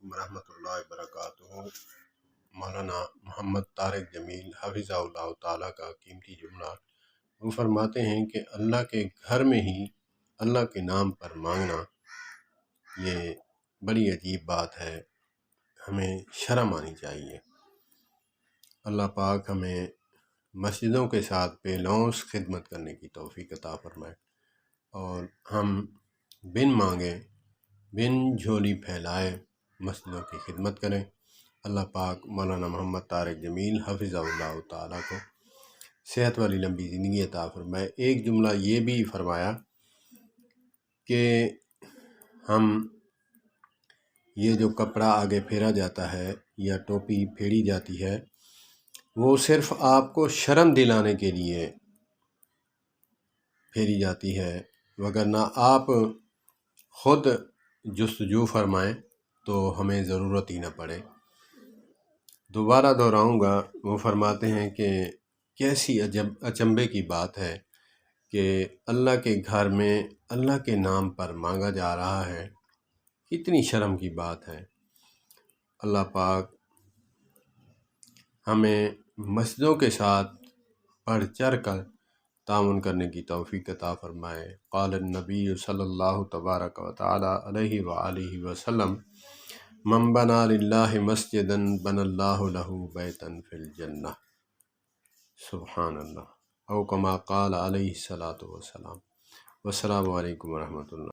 علیکم ورحمۃ اللہ وبرکاتہ۔ مولانا محمد طارق جمیل حفظہ اللہ تعالیٰ کا قیمتی جملہ، وہ فرماتے ہیں کہ اللہ کے گھر میں ہی اللہ کے نام پر مانگنا یہ بڑی عجیب بات ہے، ہمیں شرم آنی چاہیے۔ اللہ پاک ہمیں مسجدوں کے ساتھ بے لوث خدمت کرنے کی توفیق عطا فرمائے، اور ہم بن مانگے بن جھولی پھیلائے مسجدوں کی خدمت کریں۔ اللہ پاک مولانا محمد طارق جمیل حفظہ اللہ تعالیٰ کو صحت والی لمبی زندگی عطا فرمائے۔ ایک جملہ یہ بھی فرمایا کہ ہم یہ جو کپڑا آگے پھیرا جاتا ہے یا ٹوپی پھیری جاتی ہے، وہ صرف آپ کو شرم دلانے کے لیے پھیری جاتی ہے، وگرنہ آپ خود جستجو فرمائیں تو ہمیں ضرورت ہی نہ پڑے۔ دوبارہ دہراؤں گا، وہ فرماتے ہیں کہ کیسی اچنبے کی بات ہے کہ اللہ کے گھر میں اللہ کے نام پر مانگا جا رہا ہے، کتنی شرم کی بات ہے۔ اللہ پاک ہمیں مسجدوں کے ساتھ بڑھ چڑھ کر تعاون کرنے کی توفیق عطا فرمائے۔ قال النبی صلی اللہ تبارک و تعالی علیہ وآلہ وسلم: من بنا للہ مسجدا بنى اللہ لہ بیتا فی الجنہ، سبحان اللہ، او کما قال علیہ الصلاۃ والسلام۔ والسلام علیکم ورحمۃ اللہ۔